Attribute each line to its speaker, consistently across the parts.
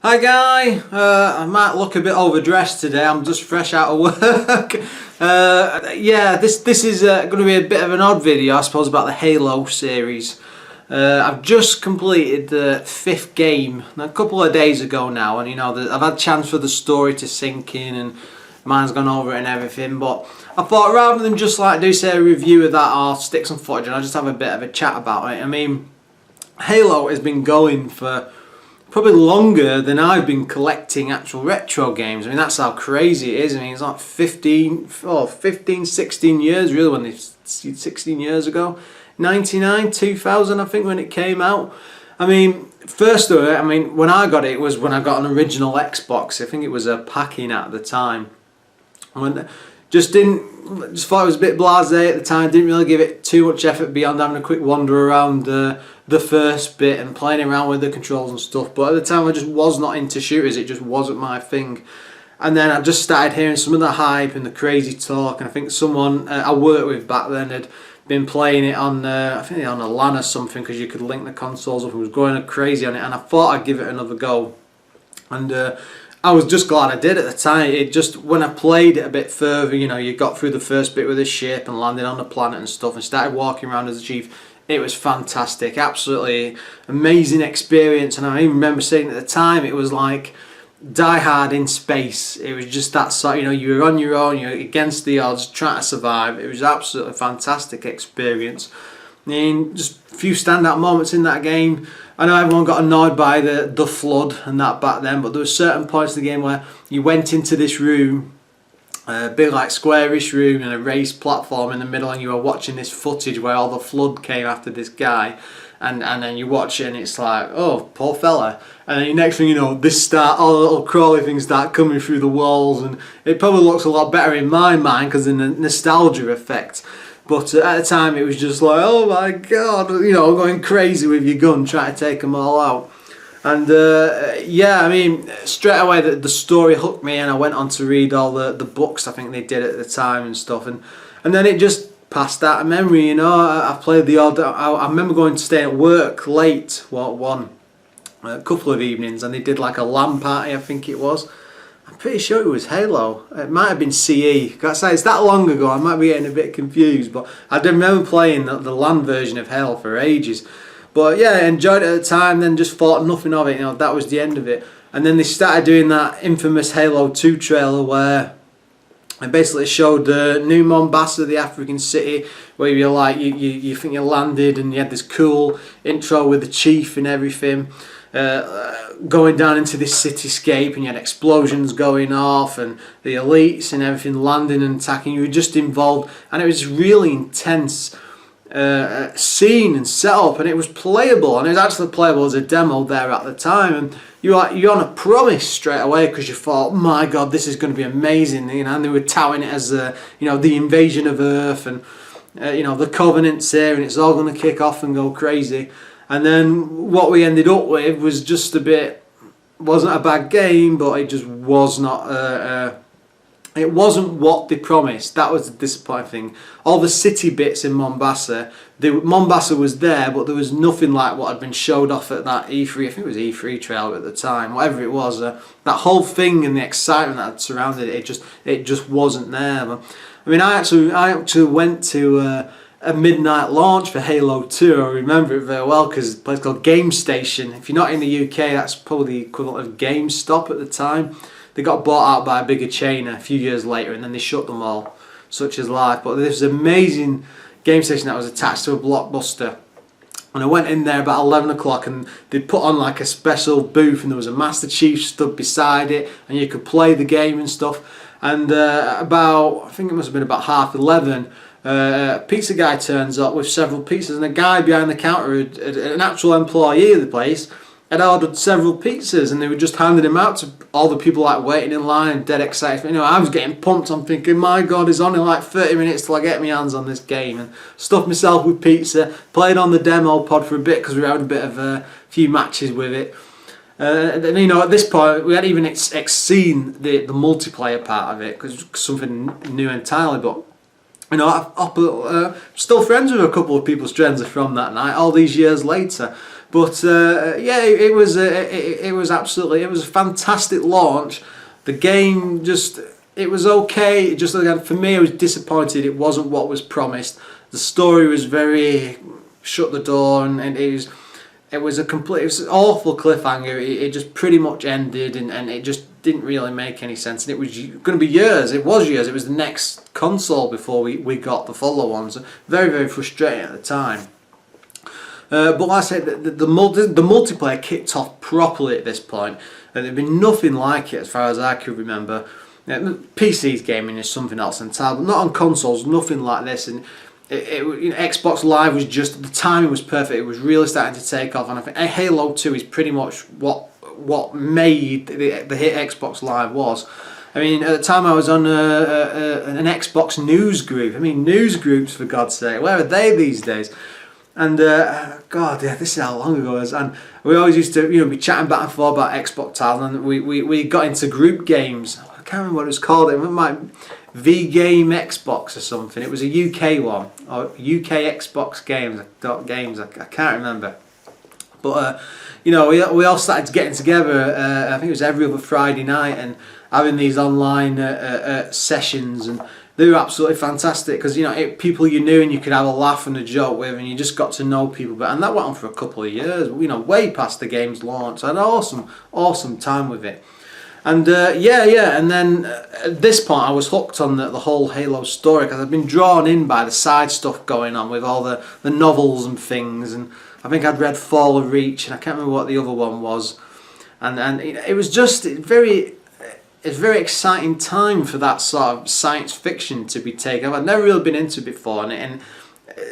Speaker 1: Hi Guy, I might look a bit overdressed today, I'm just fresh out of work. Yeah, this is going to be a bit of an odd video I suppose about the Halo series. I've just completed the 5th game a couple of days ago now, and you know I've had a chance for the story to sink in and mine's gone over it and everything, but I thought rather than just like do say a review of that, I'll stick some footage and I'll just have a bit of a chat about it. I mean, Halo has been going for probably longer than I've been collecting actual retro games. I mean, that's how crazy it is. I mean, it's like 15, 16 years really, when it's 16 years ago. 99, 2000 I think when it came out. I mean, first of it, I mean, when I got it, it was when I got an original Xbox. I think it was a pack-in at the time. Just thought it was a bit blasé at the time, didn't really give it too much effort beyond having a quick wander around the first bit and playing around with the controls and stuff. But at the time I just was not into shooters, it just wasn't my thing. And then I just started hearing some of the hype and the crazy talk, and I think someone I worked with back then had been playing it on, I think on a LAN or something, because you could link the consoles up, and was going crazy on it, and I thought I'd give it another go. And I was just glad I did at the time. It just, when I played it a bit further, you know, you got through the first bit with the ship and landed on the planet and stuff and started walking around as a chief. It was fantastic, absolutely amazing experience. And I even remember saying at the time, it was like Die Hard in space. It was just that sort, you know, you were on your own, you're against the odds, trying to survive. It was absolutely fantastic experience. I mean, just a few standout moments in that game. I know everyone got annoyed by the flood and that back then, but there were certain points in the game where you went into this room, a bit like squarish room and a raised platform in the middle, and you were watching this footage where all the flood came after this guy, and then you watch it and it's like, oh, poor fella. And then the next thing you know, all the little crawly things start coming through the walls, and it probably looks a lot better in my mind because of the nostalgia effect. But at the time it was just like, oh my god, you know, going crazy with your gun trying to take them all out. And yeah, I mean, straight away the story hooked me, and I went on to read all the books I think they did at the time and stuff, and then it just passed out of memory, you know. I played the odd, I remember going to stay at work late a couple of evenings, and they did like a LAN party, I think it was. I'm pretty sure it was Halo. It might have been CE. It's that long ago, I might be getting a bit confused, but I remember playing the LAN version of Halo for ages. But yeah, I enjoyed it at the time, then just thought nothing of it, you know, that was the end of it. And then they started doing that infamous Halo 2 trailer where it basically showed New Mombasa, the African city, where you're like, you think you landed, and you had this cool intro with the chief and everything. Going down into this cityscape, and you had explosions going off and the elites and everything landing and attacking. You were just involved, and it was really intense scene and setup, and it was playable, and it was actually playable as a demo there at the time. And you're on a promise straight away, because you thought, my god, this is going to be amazing, you know. And they were touting it as you know, the invasion of Earth, and you know, the Covenant's here, and it's all going to kick off and go crazy. And then what we ended up with was just wasn't a bad game, but it just was not, it wasn't what they promised. That was the disappointing thing. All the city bits in Mombasa, Mombasa was there, but there was nothing like what had been showed off at that E3, I think it was E3 trailer at the time, whatever it was. That whole thing and the excitement that had surrounded it, it just wasn't there. But, I mean, I actually went to a midnight launch for Halo 2. I remember it very well because it's a place called Game Station. If you're not in the UK, that's probably the equivalent of GameStop at the time. They got bought out by a bigger chain a few years later, and then they shut them all, such as life. But this was an amazing Game Station that was attached to a Blockbuster. And I went in there about 11 o'clock, and they put on like a special booth, and there was a Master Chief stood beside it, and you could play the game and stuff. And I think it must have been about 11:30, a pizza guy turns up with several pizzas, and a guy behind the counter, an actual employee of the place, had ordered several pizzas, and they were just handing them out to all the people like waiting in line, dead excited. You know, I was getting pumped. I'm thinking, my god, it's only like 30 minutes till I get my hands on this game, and stuffed myself with pizza. Played on the demo pod for a bit because we were having a bit of a few matches with it. And you know, at this point we hadn't even seen the multiplayer part of it, because it was something new entirely. But you know, I'm still friends with a couple of people's friends from that night, all these years later. But yeah, it was absolutely, it was a fantastic launch. The game just, it was okay. It just, again, for me, I was disappointed it wasn't what was promised. The story was very shut the door, and it was an awful cliffhanger. It just pretty much ended, and it just didn't really make any sense. And it was going to be years. It was years. It was the next console before we got the follow ones. Very, very frustrating at the time. But like I said, the multiplayer kicked off properly at this point, and there'd been nothing like it as far as I could remember. PC's gaming is something else entirely, not on consoles, nothing like this. And Xbox Live was just, the timing was perfect. It was really starting to take off, and I think Halo 2 is pretty much what made the hit Xbox Live was. I mean, at the time I was on an Xbox news group. I mean, news groups, for God's sake, where are they these days? And God, yeah, this is how long ago it was. And we always used to, be chatting back and forth about Xbox titles, and we got into group games. I can't remember what it was called. It might V Game Xbox or something. It was a UK one, or UK Xbox games. I can't remember. But we all started getting together. I think it was every other Friday night, and having these online sessions, and they were absolutely fantastic because people you knew and you could have a laugh and a joke with, and you just got to know people. And that went on for a couple of years. Way past the game's launch. I had an awesome time with it. And and then at this point I was hooked on the whole Halo story, because I've been drawn in by the side stuff going on with all the novels and things. And I think I'd read Fall of Reach, and I can't remember what the other one was. And it was just it's a very exciting time for that sort of science fiction to be taken up. I'd never really been into it before, and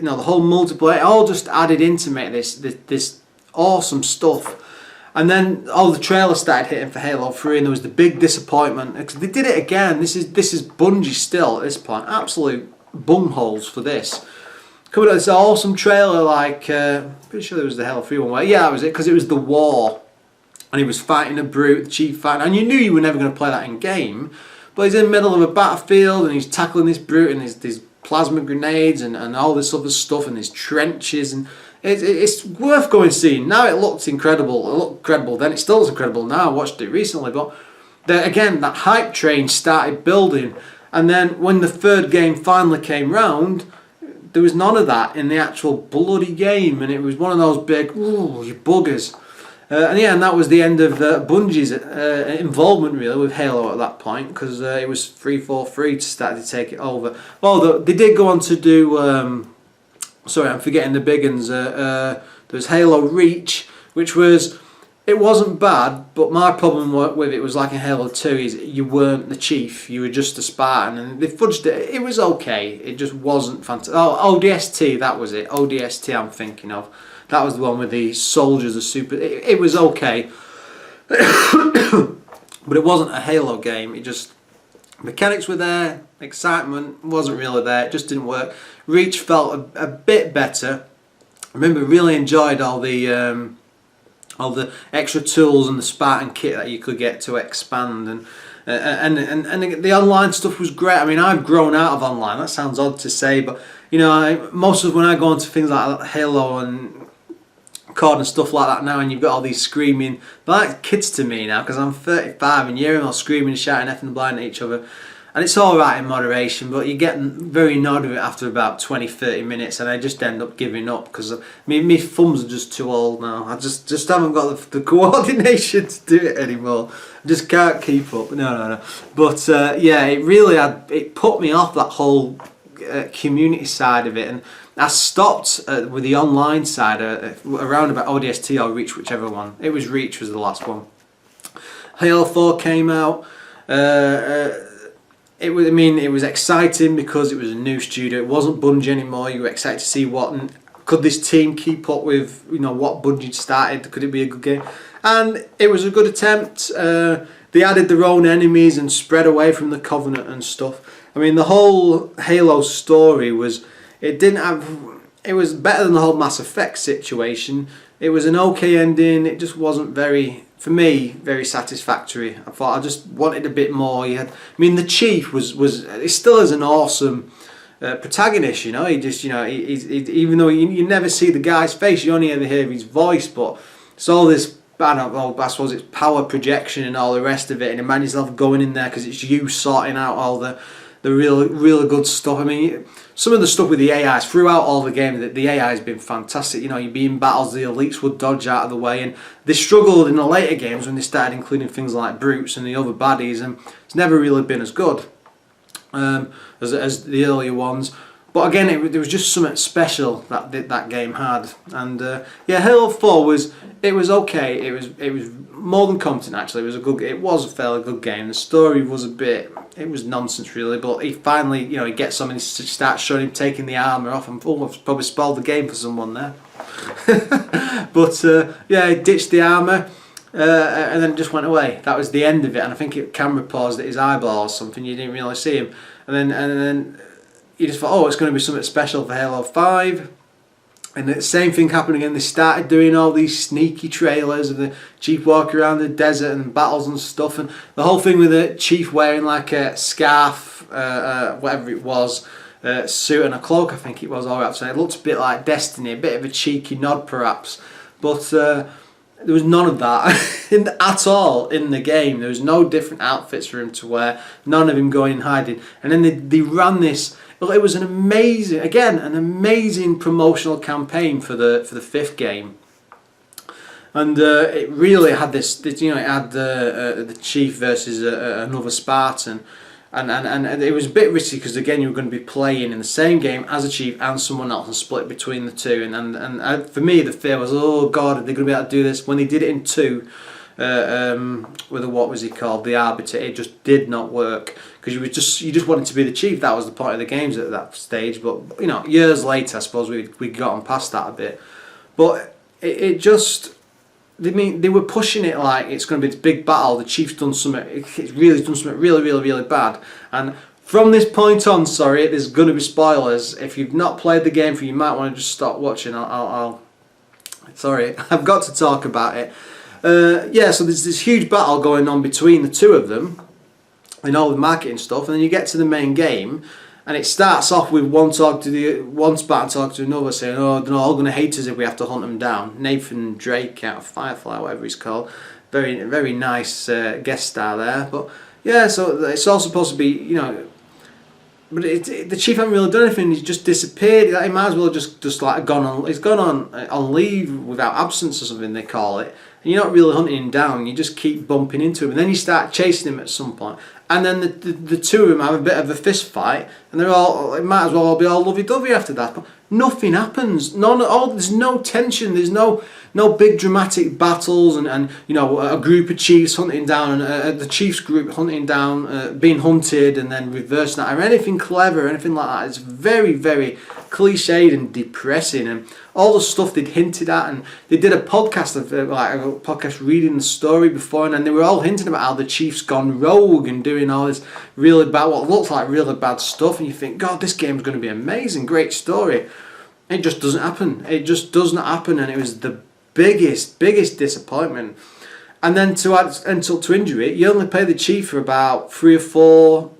Speaker 1: the whole multiplayer, it all just added into make this awesome stuff. And then all the trailers started hitting for Halo 3, and there was the big disappointment because they did it again. This is Bungie still at this point, absolute bumholes for this. Coming out with this awesome trailer, like pretty sure there was the Halo 3 one. Yeah, that was it, because it was the war. And he was fighting a brute, the chief fighting, and you knew you were never going to play that in game. But he's in the middle of a battlefield, and he's tackling this brute, and these plasma grenades, and all this other stuff, and these trenches, and it's worth going seeing. Now it looked incredible. It looked incredible then. It still looks incredible now. I watched it recently, but again, that hype train started building, and then when the third game finally came round, there was none of that in the actual bloody game, and it was one of those big, ooh, you buggers. And that was the end of Bungie's involvement really with Halo at that point, because it was 343 to start to take it over. Although they did go on to do, sorry, I'm forgetting the big ones. There was Halo Reach, which it wasn't bad, but my problem with it was like in Halo 2 is you weren't the chief, you were just a Spartan, and they fudged it. It was okay, it just wasn't fantastic. Oh, ODST, that was it. ODST I'm thinking of. That was the one with the soldiers of super. It was okay, but it wasn't a Halo game. It just, mechanics were there, excitement wasn't really there. It just didn't work. Reach felt a bit better. I remember really enjoyed all the extra tools and the Spartan kit that you could get to expand, and the online stuff was great. I mean, I've grown out of online. That sounds odd to say, but most of when I go into things like Halo and COD and stuff like that now, and you've got all these screaming, they're like kids to me now because I'm 35, and you hear them all screaming and shouting effing blind at each other, and it's alright in moderation, but you get very annoyed with it after about 20-30 minutes, and I just end up giving up because my thumbs are just too old now. I just haven't got the coordination to do it anymore. I just can't keep up. No. But yeah, it put me off that whole community side of it, and I stopped with the online side around about ODST or Reach, whichever one. It was Reach was the last one. Halo 4 came out. It was exciting because it was a new studio. It wasn't Bungie anymore. You were excited to see could this team keep up with what Bungie started. Could it be a good game? And it was a good attempt. They added their own enemies and spread away from the Covenant and stuff. I mean, the whole Halo story was. It was better than the whole Mass Effect situation. It was an okay ending. It just wasn't for me, very satisfactory. I thought I just wanted a bit more. The Chief was he still is an awesome protagonist. You know, he just, you know, even though you never see the guy's face, you only ever hear his voice, but it's all this. I don't know, I suppose it's power projection and all the rest of it, and imagine yourself going in there because it's you sorting out all the real good stuff. I mean, some of the stuff with the AIs throughout all the game, the AI has been fantastic. You know, you'd be in battles, the elites would dodge out of the way, and they struggled in the later games when they started including things like brutes and the other baddies, and it's never really been as good as the earlier ones. But again, there was just something special that game had, and yeah, Halo 4 was okay. It was more than competent actually. It was a fairly good game. The story was it was nonsense really, but he finally, you know, he gets something, he starts showing him taking the armour off, and almost probably spoiled the game for someone there. But yeah, he ditched the armour. And then it just went away. That was the end of it, and I think camera paused at his eyeball or something. You didn't really see him, and then you just thought, oh, it's going to be something special for Halo 5. And the same thing happened again. They started doing all these sneaky trailers of the Chief walking around the desert and battles and stuff, and the whole thing with the Chief wearing like a scarf, whatever it was, suit and a cloak, I think it was, all right. So it looked a bit like Destiny, a bit of a cheeky nod perhaps, but there was none of that at all in the game. There was no different outfits for him to wear, none of him going in hiding. And then they ran this. Well, it was an amazing promotional campaign for the 5th game, and it really had this. You know, it had the Chief versus another Spartan, and it was a bit risky because again you were going to be playing in the same game as a Chief and someone else and split between the two. And for me the fear was, oh God, are they going to be able to do this? When they did it in 2. With what was he called, the Arbiter, it just did not work because you just wanted to be the Chief. That was the point of the games at that stage. But you know, years later, I suppose we got on past that a bit. But it just, they were pushing it like it's going to be this big battle. The Chief's done something. It's really done something really bad. And from this point on, sorry, there's going to be spoilers. If you've not played the game, you might want to just stop watching. Sorry, I've got to talk about it. Yeah, so there's this huge battle going on between the two of them and all the marketing stuff, and then you get to the main game and it starts off with one Spartan talk to another saying, oh, they're all going to hate us if we have to hunt them down. Nathan Drake out of Firefly, whatever he's called. Very nice guest star there. But yeah, so it's all supposed to be, you know, but the Chief hasn't really done anything. He's just disappeared. He might as well just like gone on. He's gone on leave without absence or something they call it. And you're not really hunting him down. You just keep bumping into him, and then you start chasing him at some point. And then the two of them have a bit of a fist fight, and it might as well all be all lovey-dovey after that. But nothing happens. There's no tension. There's no big dramatic battles and you know, a group of Chiefs hunting down the Chiefs group hunting down, being hunted and then reversing that, or anything clever, anything like that. It's very cliched and depressing, and all the stuff they'd hinted at, and they did a podcast reading the story before, and they were all hinting about how the Chief's gone rogue and doing all this really bad, what looks like really bad stuff, and you think, God, this game's going to be amazing, great story. It just doesn't happen. It just does not happen, and it was the biggest disappointment. And then to add insult to injury, you only play the Chief for about 3 or 4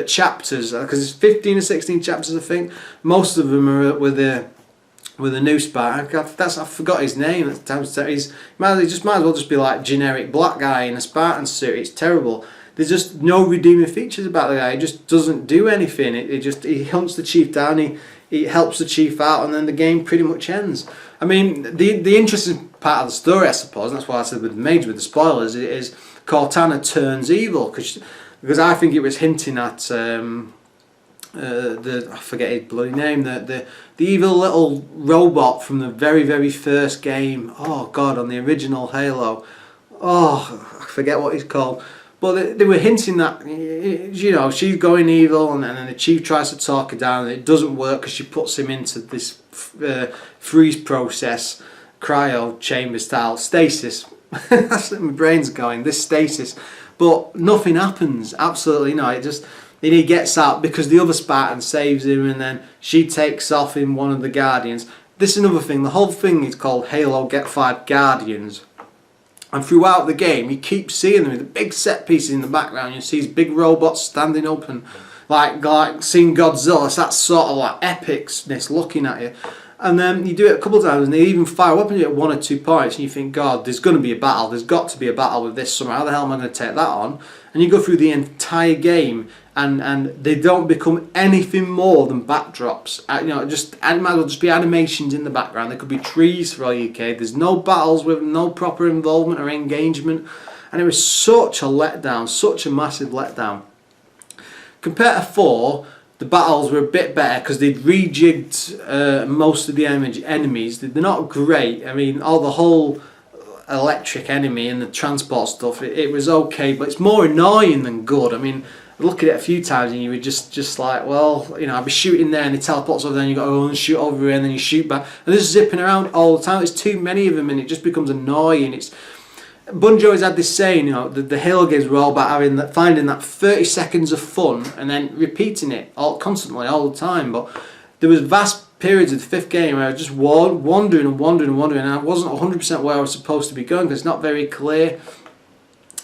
Speaker 1: chapters, because it's 15 or 16 chapters, I think. Most of them are with a new Spartan. I forgot his name at the time. He might as well just be like generic black guy in a Spartan suit. It's terrible. There's just no redeeming features about the guy. He just doesn't do anything. He hunts the Chief down. He helps the Chief out, and then the game pretty much ends. I mean, the interesting part of the story, I suppose, and that's why I said with the spoilers, is Cortana turns evil, because I think it was hinting at I forget his bloody name, the evil little robot from the very first game. Oh God, on the original Halo. Oh, I forget what he's called. But they were hinting that, you know, she's going evil, and then the Chief tries to talk her down, and it doesn't work because she puts him into this freeze process, cryo chamber style stasis. That's what my brain's going. This stasis, but nothing happens. Absolutely no. Then he gets out because the other Spartan saves him, and then she takes off in one of the Guardians. This is another thing. The whole thing is called Halo Get 5 Guardians. And throughout the game, you keep seeing them with the big set pieces in the background. You see these big robots standing up and like seeing Godzilla. It's that sort of like epicness looking at you. And then you do it a couple of times, and they even fire up at 1 or 2 points, and you think, God, there's going to be a battle. There's got to be a battle with this somehow. How the hell am I going to take that on? And you go through the entire game, and they don't become anything more than backdrops. It might as well just be animations in the background. There could be trees for all you care. There's no battles with no proper involvement or engagement, and it was such a letdown, such a massive letdown. Compared to 4. The battles were a bit better because they'd rejigged most of the enemies. They're not great. I mean, the whole electric enemy and the transport stuff, it was okay, but it's more annoying than good. I mean, I look at it a few times and you were just like, well, I'd be shooting there and it teleports over there and you got to go and shoot over here and then you shoot back. And this is zipping around all the time. There's too many of them and it just becomes annoying. Bungie always had this saying, the Halo games were all about finding that 30 seconds of fun and then repeating it constantly all the time. But there was vast periods of the 5th game where I was just wandering and I wasn't 100% where I was supposed to be going because it's not very clear.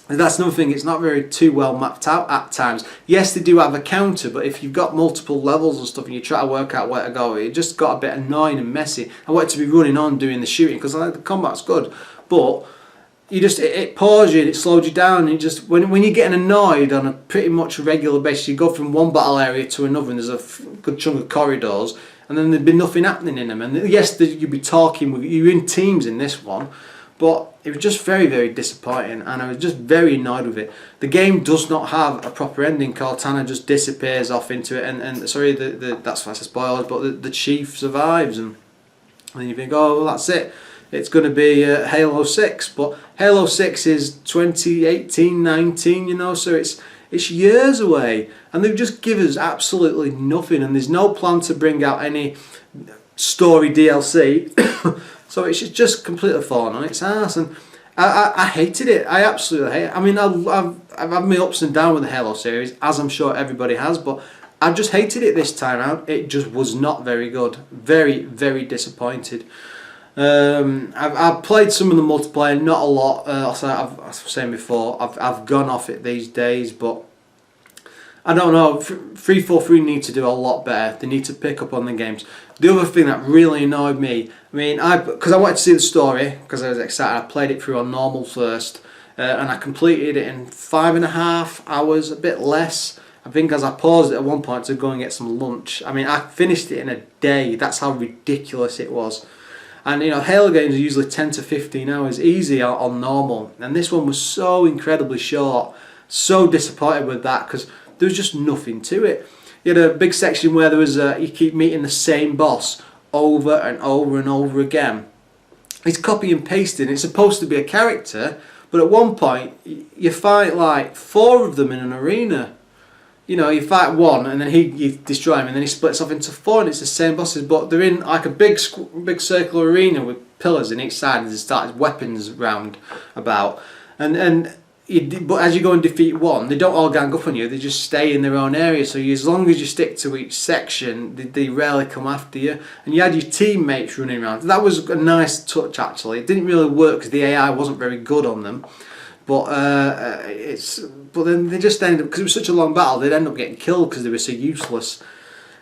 Speaker 1: And that's another thing, it's not very too well mapped out at times. Yes, they do have a counter, but if you've got multiple levels and stuff and you try to work out where to go, it just got a bit annoying and messy. I wanted to be running on doing the shooting because I like the combat's good, but it paused you and it slowed you down. And when you're getting annoyed on a pretty much regular basis, you go from one battle area to another, and there's a good chunk of corridors, and then there'd be nothing happening in them. And yes, you'd be talking with you in teams in this one, but it was just very, very disappointing, and I was just very annoyed with it. The game does not have a proper ending. Cortana just disappears off into it, and sorry, that's why I spoiled, but the chief survives, and then you think, oh, well, that's it. It's going to be Halo 6, but Halo 6 is 2018-19, so it's years away, and they've just given us absolutely nothing, and there's no plan to bring out any story DLC, so it's just completely fallen on its ass, and I hated it. I absolutely hate it. I mean, I've had my ups and downs with the Halo series, as I'm sure everybody has, but I just hated it this time out. It just was not very good. Very, very disappointed. I've played some of the multiplayer, not a lot. As I was saying before, I've gone off it these days, but I don't know. 343 need to do a lot better. They need to pick up on the games. The other thing that really annoyed me, because I wanted to see the story, because I was excited, I played it through on normal first, and I completed it in 5.5 hours, a bit less. I think as I paused it at one point to go and get some lunch. I finished it in a day. That's how ridiculous it was. And Halo games are usually 10 to 15 hours easy on normal, and this one was so incredibly short. So disappointed with that because there was just nothing to it. You had a big section where there was you keep meeting the same boss over and over and over again. It's copy and pasting. It's supposed to be a character, but at one point you fight like 4 of them in an arena. You fight one and then you destroy him, and then he splits off into 4 and it's the same bosses, but they're in like a big circular arena with pillars in each side, and there's started weapons round about. But as you go and defeat one, they don't all gang up on you, they just stay in their own area, so as long as you stick to each section, they rarely come after you. And you had your teammates running around. That was a nice touch actually. It didn't really work because the AI wasn't very good on them. But then they just ended up, because it was such a long battle, they'd end up getting killed because they were so useless.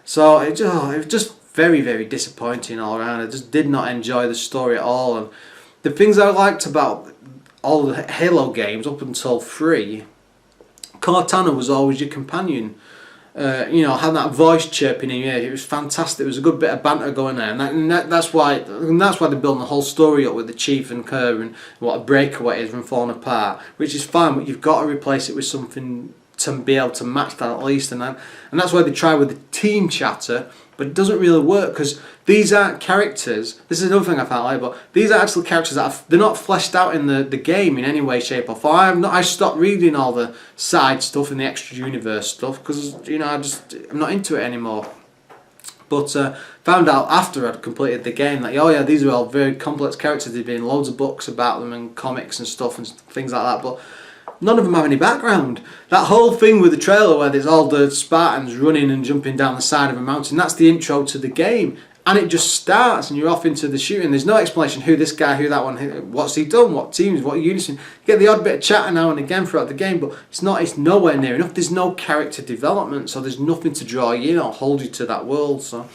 Speaker 1: So it was just very, very disappointing all around. I just did not enjoy the story at all. And the things I liked about all the Halo games up until 3, Cortana was always your companion. Having that voice chirping in your ear, it was fantastic. There was a good bit of banter going there, and that's why they're building the whole story up with the Chief and Kerr and what a breakaway is from falling apart, which is fine, but you've got to replace it with something to be able to match that at least, and that's why they try with the team chatter, but it doesn't really work because these aren't characters. This is another thing I found like, but these are actual characters that they're not fleshed out in the game in any way, shape or form. I stopped reading all the side stuff and the extra universe stuff because I'm not into it anymore. But found out after I'd completed the game that these are all very complex characters. There've been loads of books about them and comics and stuff and things like that, but none of them have any background. That whole thing with the trailer where there's all the Spartans running and jumping down the side of a mountain, that's the intro to the game. and it just starts and you're off into the shooting. There's no explanation who this guy, who that one, what's he done, what teams, what units. You get the odd bit of chatter now and again throughout the game, but it's nowhere near enough. There's no character development, so there's nothing to draw you in or hold you to that world. So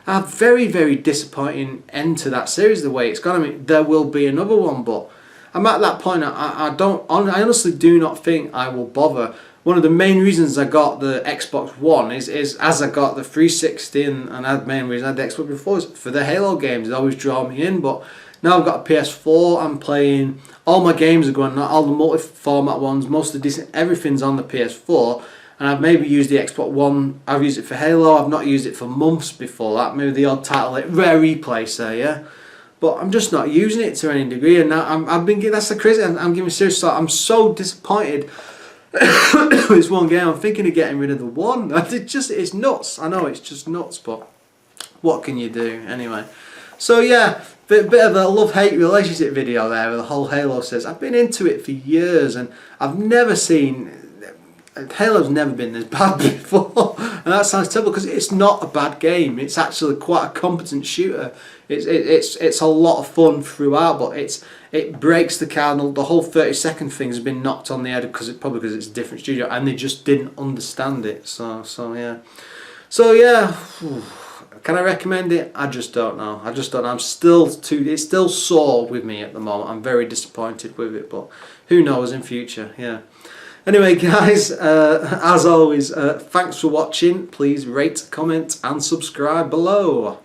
Speaker 1: a very, very disappointing end to that series the way it's gone. I mean, there will be another one, but I'm at that point. I honestly do not think I will bother. One of the main reasons I got the Xbox One is as I got the 360 and the main reason I had the Xbox before is for the Halo games. It always draw me in, but now I've got a PS4. I'm playing, all my games are going, all the multi-format ones, most of the decent, everything's on the PS4. And I've maybe used the Xbox One, I've used it for Halo, I've not used it for months before that, maybe the odd title, like rare replay, say, yeah. But I'm just not using it to any degree, and now I've been, that's the crazy, I'm giving serious thought. I'm so disappointed with this one game. I'm thinking of getting rid of the one. It's nuts. I know it's just nuts, but what can you do anyway? So yeah, bit of a love-hate relationship video there with the whole Halo series. I've been into it for years, and I've never seen, Halo's never been this bad before, and that sounds terrible because it's not a bad game. It's actually quite a competent shooter. It's a lot of fun throughout, but it breaks the cardinal. The whole 30-second thing has been knocked on the head because it's a different studio and they just didn't understand it. So yeah. Can I recommend it? I just don't know. I'm still it's still sore with me at the moment. I'm very disappointed with it, but who knows in future? Yeah. Anyway, guys, as always, thanks for watching. Please rate, comment, and subscribe below.